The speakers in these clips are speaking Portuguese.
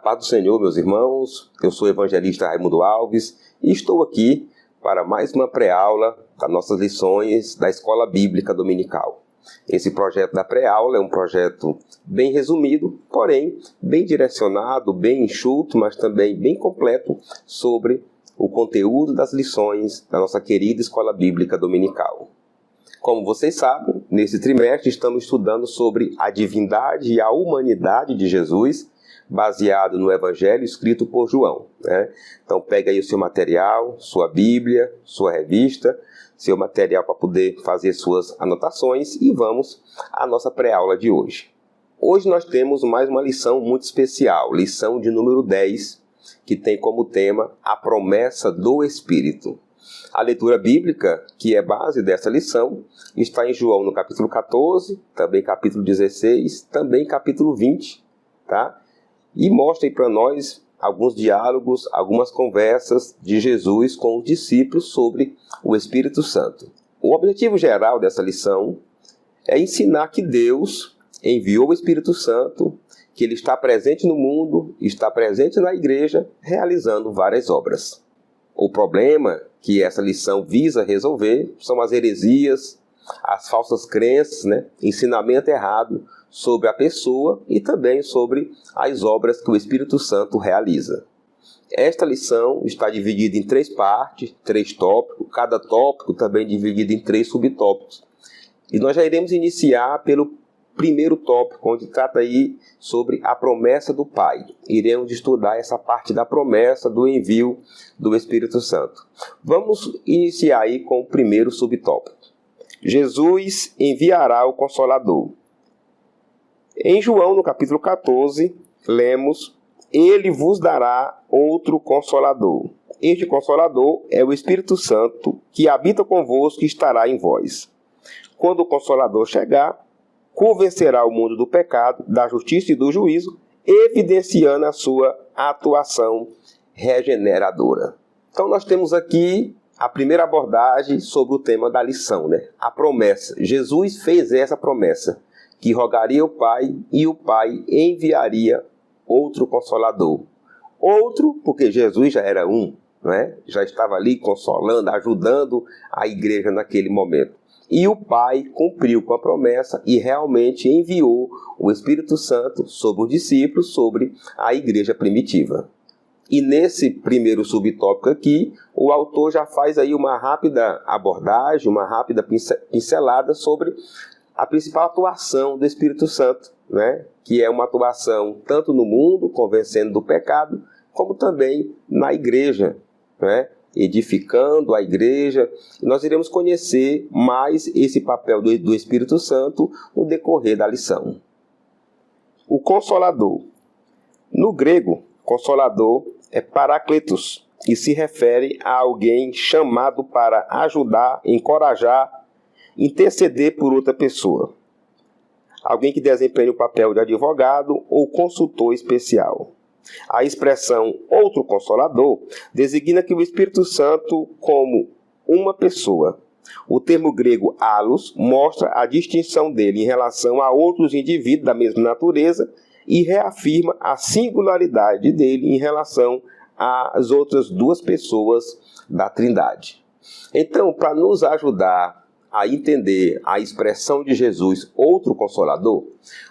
paz do Senhor, meus irmãos, eu sou o evangelista Raimundo Alves e estou aqui para mais uma pré-aula das nossas lições da Escola Bíblica Dominical. Esse projeto da pré-aula é um projeto bem resumido, porém bem direcionado, bem enxuto, mas também bem completo sobre o conteúdo das lições da nossa querida Escola Bíblica Dominical. Como vocês sabem, nesse trimestre estamos estudando sobre a divindade e a humanidade de Jesus, baseado no Evangelho escrito por João, né? Então pega aí o seu material, sua Bíblia, sua revista, seu material para poder fazer suas anotações e vamos à nossa pré-aula de hoje. Hoje nós temos mais uma lição muito especial, lição de número 10, que tem como tema a promessa do Espírito. A leitura bíblica, que é base dessa lição, está em João no capítulo 14, também capítulo 16, também capítulo 20, tá? E mostra aí para nós alguns diálogos, algumas conversas de Jesus com os discípulos sobre o Espírito Santo. O objetivo geral dessa lição é ensinar que Deus enviou o Espírito Santo, que ele está presente no mundo, está presente na igreja, realizando várias obras. O problema que essa lição visa resolver são as heresias, as falsas crenças, ensinamento errado sobre a pessoa e também sobre as obras que o Espírito Santo realiza. Esta lição está dividida em 3 partes, 3 tópicos, cada tópico também dividido em 3 subtópicos. E nós já iremos iniciar pelo primeiro tópico, onde trata aí sobre a promessa do Pai. Iremos estudar essa parte da promessa do envio do Espírito Santo. Vamos iniciar aí com o primeiro subtópico. Jesus enviará o Consolador. Em João, no capítulo 14, lemos: Ele vos dará outro Consolador. Este Consolador é o Espírito Santo, que habita convosco e estará em vós. Quando o Consolador chegar, convencerá o mundo do pecado, da justiça e do juízo, evidenciando a sua atuação regeneradora. Então nós temos aqui a primeira abordagem sobre o tema da lição, a promessa. Jesus fez essa promessa, que rogaria ao Pai e o Pai enviaria outro Consolador. Outro, porque Jesus já era um, já estava ali consolando, ajudando a igreja naquele momento. E o Pai cumpriu com a promessa e realmente enviou o Espírito Santo sobre os discípulos, sobre a igreja primitiva. E nesse primeiro subtópico aqui, o autor já faz aí uma rápida abordagem, uma rápida pincelada sobre a principal atuação do Espírito Santo, que é uma atuação tanto no mundo, convencendo do pecado, como também na igreja, edificando a igreja. Nós iremos conhecer mais esse papel do Espírito Santo no decorrer da lição. O Consolador. No grego, Consolador é Paráclitos e se refere a alguém chamado para ajudar, encorajar, interceder por outra pessoa. Alguém que desempenha o papel de advogado ou consultor especial. A expressão outro Consolador designa que o Espírito Santo como uma pessoa. O termo grego allos mostra a distinção dele em relação a outros indivíduos da mesma natureza e reafirma a singularidade dele em relação às outras 2 pessoas da Trindade. Então, para nos ajudar a entender a expressão de Jesus, outro Consolador,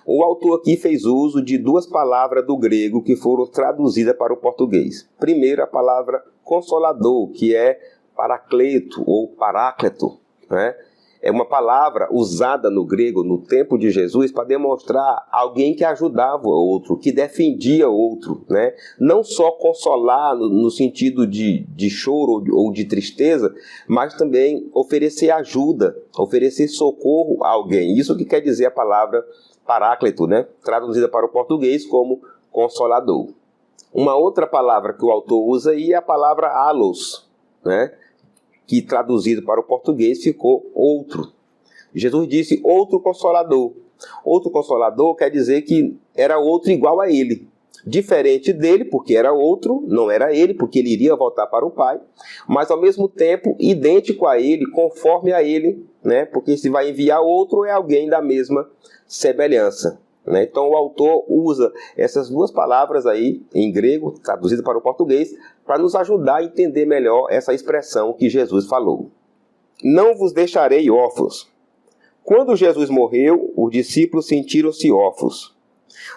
o autor aqui fez uso de 2 palavras do grego que foram traduzidas para o português. Primeiro, a palavra Consolador, que é Paracleto ou Paráclito, É uma palavra usada no grego no tempo de Jesus para demonstrar alguém que ajudava o outro, que defendia o outro, Não só consolar no sentido de choro ou de tristeza, mas também oferecer ajuda, oferecer socorro a alguém. Isso que quer dizer a palavra Paráclito, traduzida para o português como Consolador. Uma outra palavra que o autor usa aí é a palavra allos, que traduzido para o português ficou outro. Jesus disse outro Consolador. Outro Consolador quer dizer que era outro igual a ele. Diferente dele, porque era outro, não era ele, porque ele iria voltar para o Pai, mas ao mesmo tempo idêntico a ele, conforme a ele, porque se vai enviar outro é alguém da mesma semelhança. né? Então o autor usa essas duas palavras aí, em grego, traduzidas para o português, para nos ajudar a entender melhor essa expressão que Jesus falou. Não vos deixarei órfãos. Quando Jesus morreu, os discípulos sentiram-se órfãos.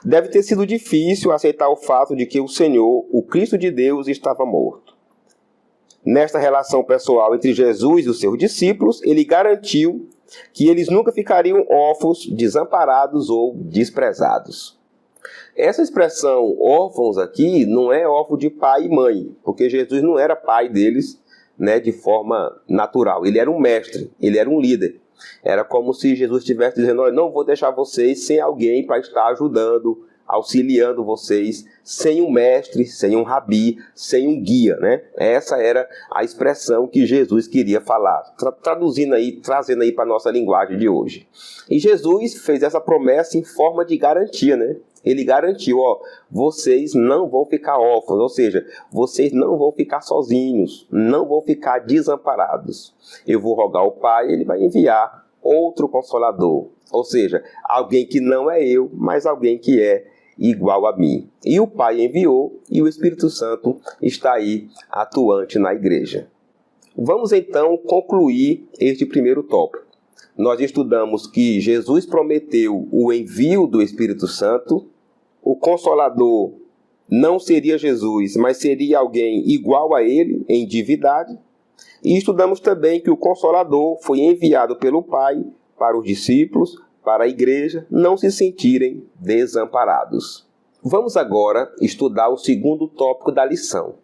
Deve ter sido difícil aceitar o fato de que o Senhor, o Cristo de Deus, estava morto. Nesta relação pessoal entre Jesus e os seus discípulos, ele garantiu que eles nunca ficariam órfãos, desamparados ou desprezados. Essa expressão órfãos aqui não é órfão de pai e mãe, porque Jesus não era pai deles, né, de forma natural. Ele era um mestre, ele era um líder. Era como se Jesus estivesse dizendo: olha, não vou deixar vocês sem alguém para estar ajudando, auxiliando vocês, sem um mestre, sem um rabi, sem um guia, né? Essa era a expressão que Jesus queria falar, traduzindo aí, trazendo aí para a nossa linguagem de hoje. E Jesus fez essa promessa em forma de garantia, né? Ele garantiu, ó, vocês não vão ficar órfãos, ou seja, vocês não vão ficar sozinhos, não vão ficar desamparados. Eu vou rogar ao Pai, ele vai enviar outro Consolador, ou seja, alguém que não é eu, mas alguém que é igual a mim. E o Pai enviou e o Espírito Santo está aí atuante na igreja. Vamos então concluir este primeiro tópico. Nós estudamos que Jesus prometeu o envio do Espírito Santo. O Consolador não seria Jesus, mas seria alguém igual a ele em divindade. E estudamos também que o Consolador foi enviado pelo Pai para os discípulos, para a igreja, não se sentirem desamparados. Vamos agora estudar o segundo tópico da lição.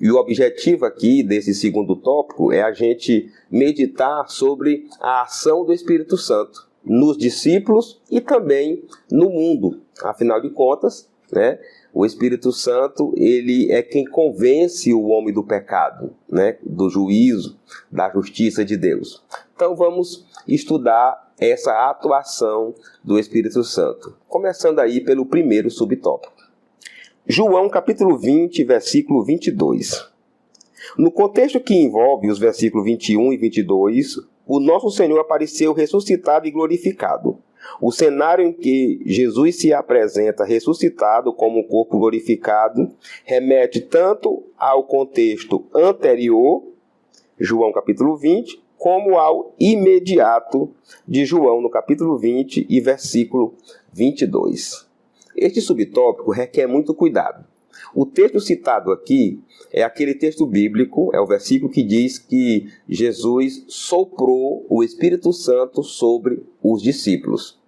E o objetivo aqui desse segundo tópico é a gente meditar sobre a ação do Espírito Santo nos discípulos e também no mundo. Afinal de contas, né, o Espírito Santo, ele é quem convence o homem do pecado, né, do juízo, da justiça de Deus. Então vamos estudar essa atuação do Espírito Santo, começando aí pelo primeiro subtópico. João capítulo 20, versículo 22. No contexto que envolve os versículos 21 e 22, o nosso Senhor apareceu ressuscitado e glorificado. O cenário em que Jesus se apresenta ressuscitado como um corpo glorificado remete tanto ao contexto anterior, João capítulo 20, como ao imediato de João no capítulo 20 e versículo 22. Este subtópico requer muito cuidado. O texto citado aqui é aquele texto bíblico, é o versículo que diz que Jesus soprou o Espírito Santo sobre os discípulos.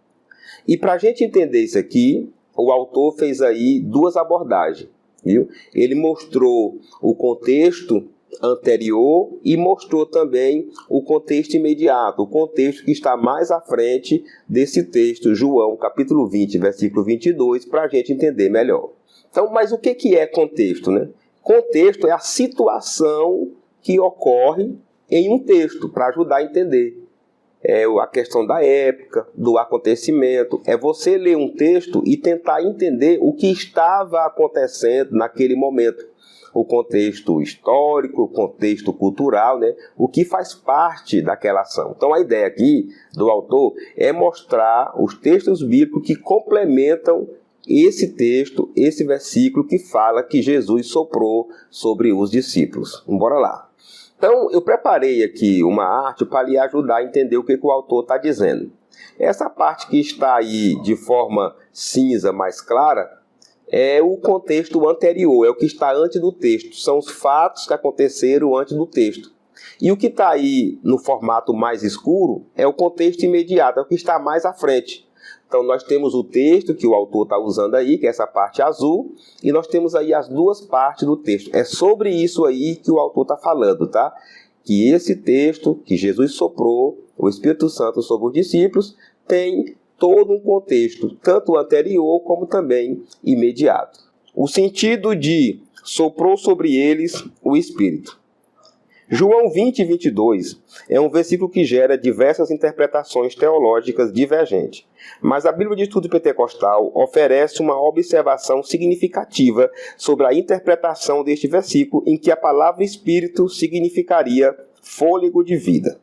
E para a gente entender isso aqui, o autor fez aí duas abordagens, viu? Ele mostrou o contexto anterior e mostrou também o contexto imediato, o contexto que está mais à frente desse texto, João capítulo 20, versículo 22, para a gente entender melhor. Então, mas o que é contexto, né? Contexto é a situação que ocorre em um texto, para ajudar a entender. É a questão da época, do acontecimento. É você ler um texto e tentar entender o que estava acontecendo naquele momento. O contexto histórico, o contexto cultural, né? O que faz parte daquela ação. Então a ideia aqui do autor é mostrar os textos bíblicos que complementam esse texto, esse versículo que fala que Jesus soprou sobre os discípulos. Bora lá. Então, eu preparei aqui uma arte para lhe ajudar a entender o que o autor está dizendo. Essa parte que está aí de forma cinza mais clara é o contexto anterior, é o que está antes do texto. São os fatos que aconteceram antes do texto. E o que está aí no formato mais escuro é o contexto imediato, é o que está mais à frente. Então, nós temos o texto que o autor está usando aí, que é essa parte azul, e nós temos aí as duas partes do texto. É sobre isso aí que o autor está falando, tá? Que esse texto, que Jesus soprou, o Espírito Santo sobre os discípulos, tem todo um contexto, tanto anterior como também imediato. O sentido de soprou sobre eles o Espírito. João 20 e 22 é um versículo que gera diversas interpretações teológicas divergentes, mas a Bíblia de Estudo Pentecostal oferece uma observação significativa sobre a interpretação deste versículo, em que a palavra Espírito significaria fôlego de vida.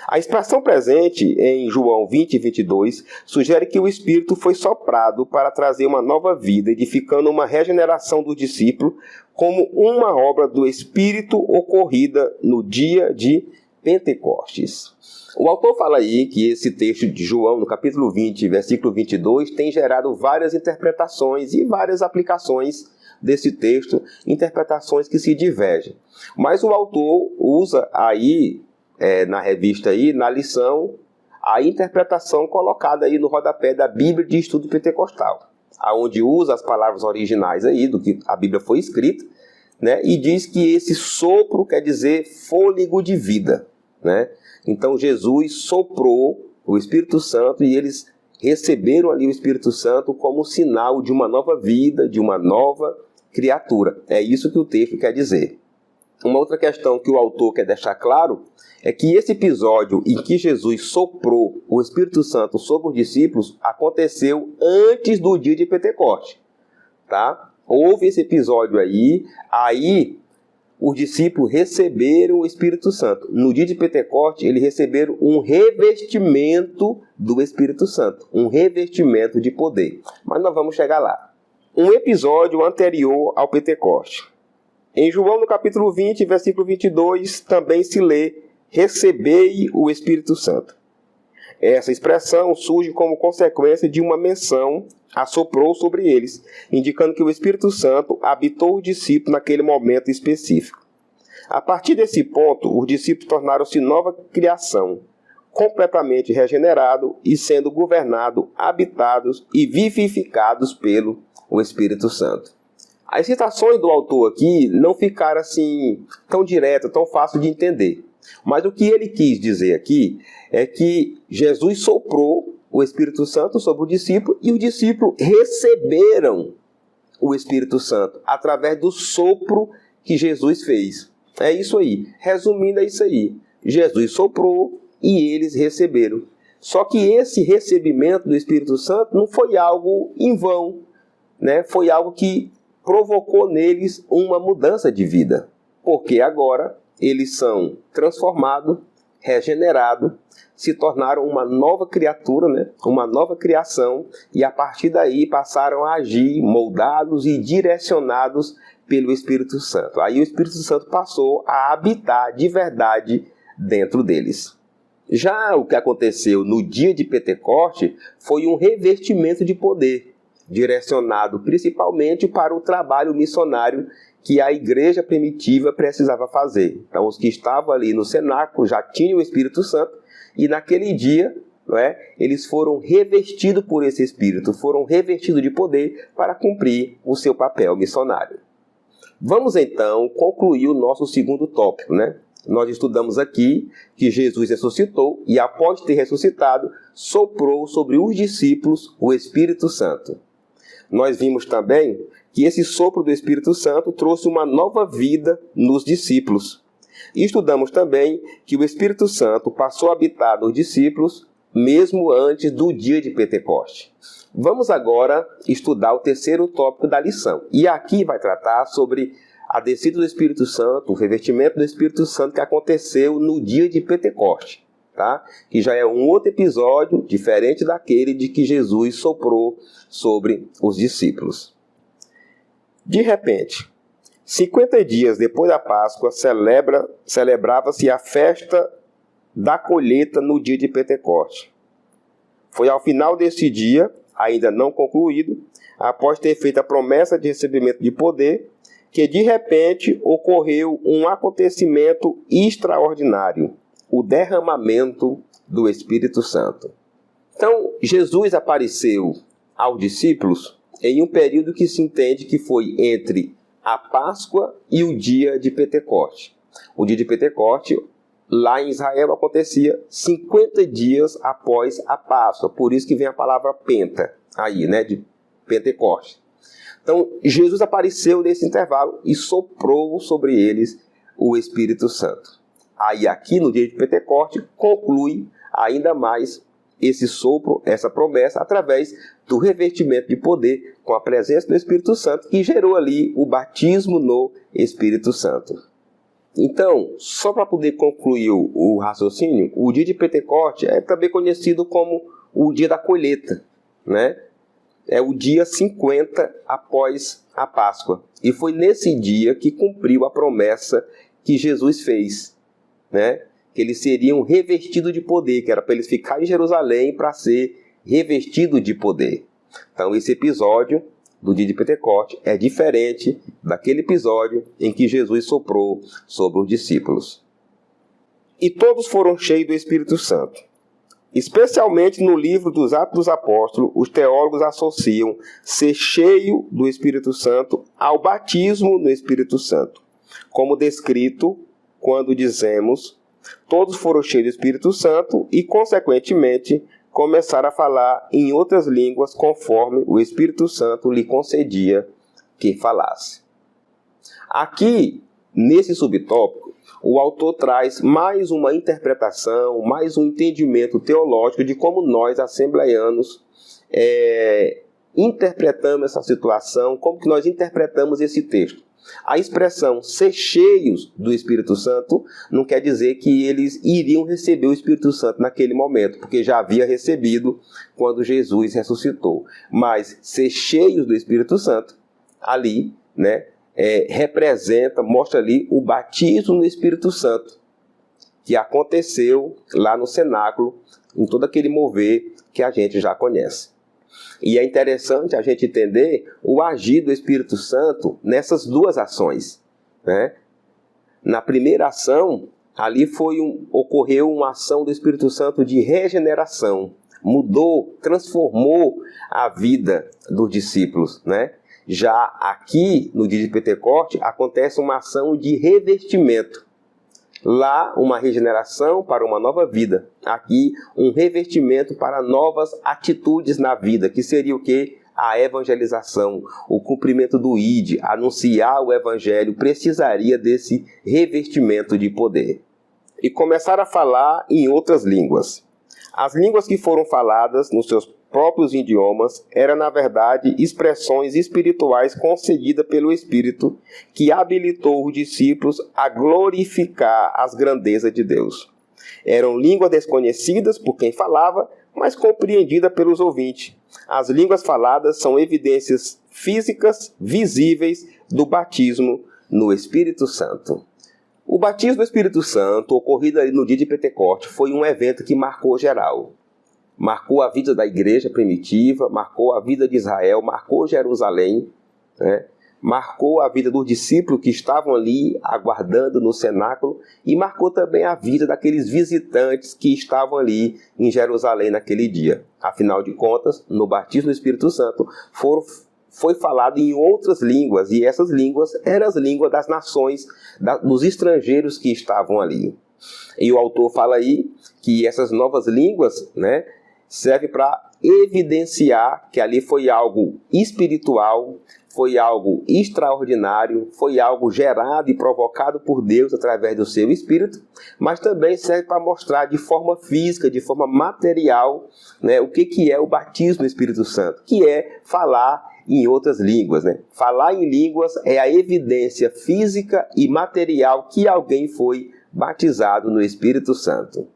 A expressão presente em João 20 e 22 sugere que o Espírito foi soprado para trazer uma nova vida, edificando uma regeneração do discípulo como uma obra do Espírito ocorrida no dia de Pentecostes. O autor fala aí que esse texto de João, no capítulo 20, versículo 22, tem gerado várias interpretações e várias aplicações desse texto, interpretações que se divergem. Mas o autor usa aí, na revista aí, na lição, a interpretação colocada aí no rodapé da Bíblia de Estudo Pentecostal, aonde usa as palavras originais aí do que a Bíblia foi escrita, né, e diz que esse sopro quer dizer fôlego de vida, né? Então Jesus soprou o Espírito Santo e eles receberam ali o Espírito Santo como sinal de uma nova vida, de uma nova criatura. É isso que o texto quer dizer. Uma outra questão que o autor quer deixar claro é que esse episódio em que Jesus soprou o Espírito Santo sobre os discípulos aconteceu antes do dia de Pentecostes, tá? Houve esse episódio aí os discípulos receberam o Espírito Santo. No dia de Pentecostes, eles receberam um revestimento do Espírito Santo, um revestimento de poder. Mas nós vamos chegar lá. Um episódio anterior ao Pentecostes. Em João, no capítulo 20, versículo 22, também se lê: recebei o Espírito Santo. Essa expressão surge como consequência de uma menção assoprou sobre eles, indicando que o Espírito Santo habitou os discípulos naquele momento específico. A partir desse ponto, os discípulos tornaram-se nova criação, completamente regenerado e sendo governados, habitados e vivificados pelo Espírito Santo. As citações do autor aqui não ficaram assim tão diretas, tão fácil de entender. Mas o que ele quis dizer aqui é que Jesus soprou o Espírito Santo sobre o discípulo e os discípulos receberam o Espírito Santo através do sopro que Jesus fez. É isso aí. Resumindo, é isso aí. Jesus soprou e eles receberam. Só que esse recebimento do Espírito Santo não foi algo em vão, né? Foi algo que provocou neles uma mudança de vida. Porque agora eles são transformados, regenerados, se tornaram uma nova criatura, né? Uma nova criação, e a partir daí passaram a agir moldados e direcionados pelo Espírito Santo. Aí o Espírito Santo passou a habitar de verdade dentro deles. Já o que aconteceu no dia de Pentecostes foi um revestimento de poder, direcionado principalmente para o trabalho missionário que a igreja primitiva precisava fazer. Então, os que estavam ali no cenáculo já tinham o Espírito Santo, e naquele dia, não é, eles foram revestidos por esse Espírito, foram revestidos de poder para cumprir o seu papel missionário. Vamos então concluir o nosso segundo tópico, né? Nós estudamos aqui que Jesus ressuscitou e, após ter ressuscitado, soprou sobre os discípulos o Espírito Santo. Nós vimos também que esse sopro do Espírito Santo trouxe uma nova vida nos discípulos. E estudamos também que o Espírito Santo passou a habitar nos discípulos mesmo antes do dia de Pentecostes. Vamos agora estudar o terceiro tópico da lição. E aqui vai tratar sobre a descida do Espírito Santo, o revestimento do Espírito Santo que aconteceu no dia de Pentecostes, tá? Que já é um outro episódio diferente daquele de que Jesus soprou sobre os discípulos. De repente, 50 dias depois da Páscoa, celebrava-se a festa da colheita no dia de Pentecostes. Foi ao final desse dia, ainda não concluído, após ter feito a promessa de recebimento de poder, que de repente ocorreu um acontecimento extraordinário, o derramamento do Espírito Santo. Então, Jesus apareceu aos discípulos em um período que se entende que foi entre a Páscoa e o dia de Pentecostes. O dia de Pentecostes, lá em Israel, acontecia 50 dias após a Páscoa. Por isso que vem a palavra penta, aí, né, de Pentecostes. Então, Jesus apareceu nesse intervalo e soprou sobre eles o Espírito Santo. Aí, aqui no dia de Pentecostes, conclui ainda mais esse sopro, essa promessa, através do revestimento de poder com a presença do Espírito Santo, que gerou ali o batismo no Espírito Santo. Então, só para poder concluir o raciocínio, o dia de Pentecoste é também conhecido como o dia da colheita, né? É o dia 50 após a Páscoa. E foi nesse dia que cumpriu a promessa que Jesus fez, né? Que eles seriam revestidos de poder, que era para eles ficarem em Jerusalém para ser revestidos de poder. Então, esse episódio do dia de Pentecoste é diferente daquele episódio em que Jesus soprou sobre os discípulos. E todos foram cheios do Espírito Santo. Especialmente no livro dos Atos dos Apóstolos, os teólogos associam ser cheio do Espírito Santo ao batismo no Espírito Santo, como descrito quando dizemos: todos foram cheios do Espírito Santo e, consequentemente, começaram a falar em outras línguas conforme o Espírito Santo lhe concedia que falasse. Aqui, nesse subtópico, o autor traz mais uma interpretação, mais um entendimento teológico de como nós, assembleianos, interpretamos essa situação, como que nós interpretamos esse texto. A expressão ser cheios do Espírito Santo não quer dizer que eles iriam receber o Espírito Santo naquele momento, porque já havia recebido quando Jesus ressuscitou. Mas ser cheios do Espírito Santo, ali, né, representa, mostra ali o batismo no Espírito Santo, que aconteceu lá no cenáculo, em todo aquele mover que a gente já conhece. E é interessante a gente entender o agir do Espírito Santo nessas duas ações, né? Na primeira ação, ali ocorreu uma ação do Espírito Santo de regeneração. Mudou, transformou a vida dos discípulos, né? Já aqui, no dia de Pentecoste, acontece uma ação de revestimento. Lá, uma regeneração para uma nova vida. Aqui, um revestimento para novas atitudes na vida, que seria o quê? A evangelização, o cumprimento do ID, anunciar o evangelho, precisaria desse revestimento de poder. E começar a falar em outras línguas. As línguas que foram faladas nos seus próprios idiomas eram, na verdade, expressões espirituais concedidas pelo Espírito, que habilitou os discípulos a glorificar as grandezas de Deus. Eram línguas desconhecidas por quem falava, mas compreendidas pelos ouvintes. As línguas faladas são evidências físicas, visíveis, do batismo no Espírito Santo. O batismo do Espírito Santo, ocorrido ali no dia de Pentecoste, foi um evento que marcou geral. Marcou a vida da igreja primitiva, marcou a vida de Israel, marcou Jerusalém, né? Marcou a vida dos discípulos que estavam ali aguardando no cenáculo e marcou também a vida daqueles visitantes que estavam ali em Jerusalém naquele dia. Afinal de contas, no batismo do Espírito Santo foi falado em outras línguas, e essas línguas eram as línguas das nações, dos estrangeiros que estavam ali. E o autor fala aí que essas novas línguas, né, serve para evidenciar que ali foi algo espiritual, foi algo extraordinário, foi algo gerado e provocado por Deus através do seu Espírito, mas também serve para mostrar de forma física, de forma material, né, o que é o batismo do Espírito Santo, que é falar em outras línguas, né? Falar em línguas é a evidência física e material que alguém foi batizado no Espírito Santo.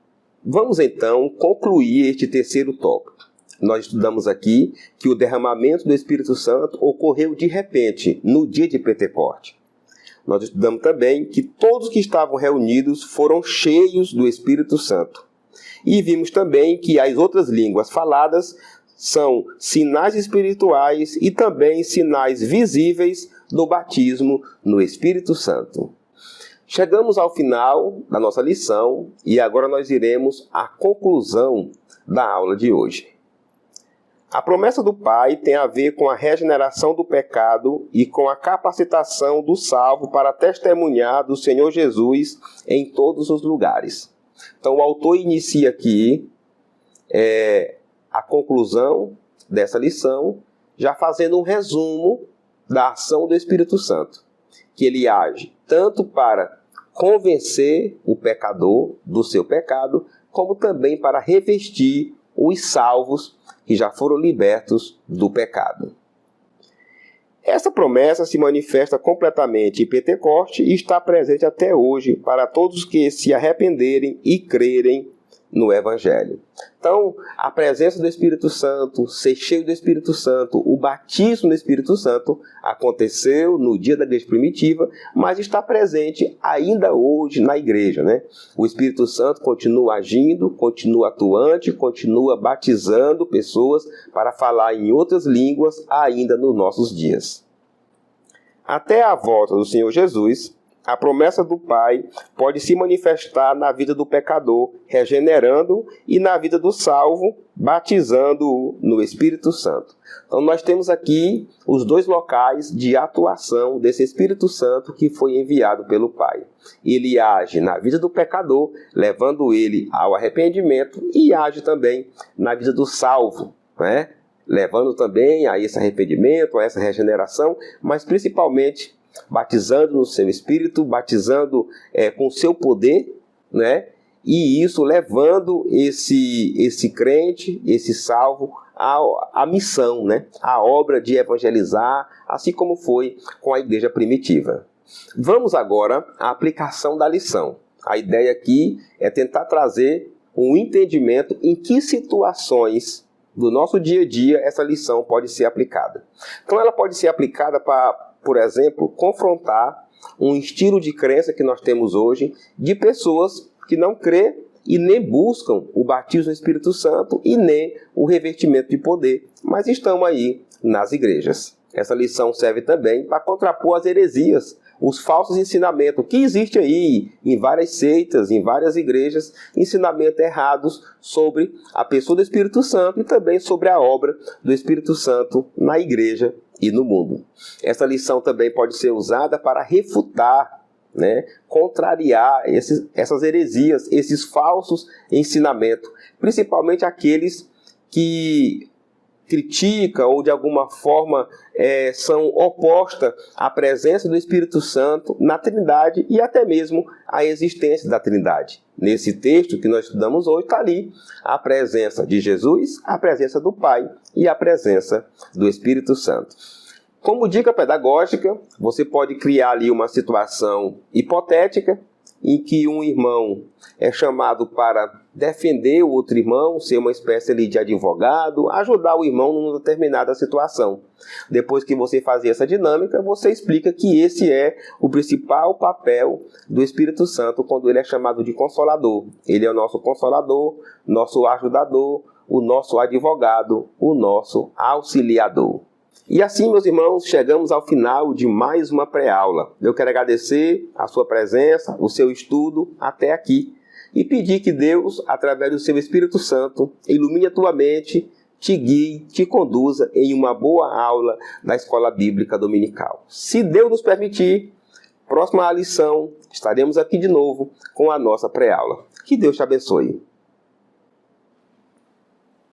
Vamos então concluir este terceiro tópico. Nós estudamos aqui que o derramamento do Espírito Santo ocorreu de repente, no dia de Pentecoste. Nós estudamos também que todos que estavam reunidos foram cheios do Espírito Santo. E vimos também que as outras línguas faladas são sinais espirituais e também sinais visíveis do batismo no Espírito Santo. Chegamos ao final da nossa lição e agora nós iremos à conclusão da aula de hoje. A promessa do Pai tem a ver com a regeneração do pecado e com a capacitação do salvo para testemunhar do Senhor Jesus em todos os lugares. Então o autor inicia aqui a conclusão dessa lição, já fazendo um resumo da ação do Espírito Santo, que ele age tanto para convencer o pecador do seu pecado, como também para revestir os salvos que já foram libertos do pecado. Essa promessa se manifesta completamente em Pentecoste e está presente até hoje para todos que se arrependerem e crerem no Evangelho. Então, a presença do Espírito Santo, ser cheio do Espírito Santo, o batismo no Espírito Santo aconteceu no dia da igreja primitiva, mas está presente ainda hoje na igreja, né? O Espírito Santo continua agindo, continua atuante, continua batizando pessoas para falar em outras línguas ainda nos nossos dias. Até a volta do Senhor Jesus, a promessa do Pai pode se manifestar na vida do pecador, regenerando, e na vida do salvo, batizando-o no Espírito Santo. Então nós temos aqui os dois locais de atuação desse Espírito Santo que foi enviado pelo Pai. Ele age na vida do pecador, levando ele ao arrependimento, e age também na vida do salvo, né? Levando também a esse arrependimento, a essa regeneração, mas principalmente batizando no seu Espírito, batizando com o seu poder, né? E isso levando esse crente, esse salvo, à missão, né? À obra de evangelizar, assim como foi com a igreja primitiva. Vamos agora à aplicação da lição. A ideia aqui é tentar trazer um entendimento em que situações do nosso dia a dia essa lição pode ser aplicada. Então ela pode ser aplicada para, por exemplo, confrontar um estilo de crença que nós temos hoje de pessoas que não crê e nem buscam o batismo no Espírito Santo e nem o revestimento de poder, mas estão aí nas igrejas. Essa lição serve também para contrapor as heresias, os falsos ensinamentos que existem aí em várias seitas, em várias igrejas, ensinamentos errados sobre a pessoa do Espírito Santo e também sobre a obra do Espírito Santo na igreja e no mundo. Essa lição também pode ser usada para refutar, né, contrariar essas heresias, esses falsos ensinamentos, principalmente aqueles que criticam ou de alguma forma são opostas à presença do Espírito Santo na Trindade e até mesmo à existência da Trindade. Nesse texto que nós estudamos hoje está ali a presença de Jesus, a presença do Pai e a presença do Espírito Santo. Como dica pedagógica, você pode criar ali uma situação hipotética em que um irmão é chamado para defender o outro irmão, ser uma espécie ali de advogado, ajudar o irmão numa determinada situação. Depois que você fazer essa dinâmica, você explica que esse é o principal papel do Espírito Santo quando ele é chamado de Consolador. Ele é o nosso Consolador, nosso ajudador, o nosso advogado, o nosso auxiliador. E assim, meus irmãos, chegamos ao final de mais uma pré-aula. Eu quero agradecer a sua presença, o seu estudo até aqui e pedir que Deus, através do seu Espírito Santo, ilumine a tua mente, te guie, te conduza em uma boa aula da Escola Bíblica Dominical. Se Deus nos permitir, próxima lição, estaremos aqui de novo com a nossa pré-aula. Que Deus te abençoe.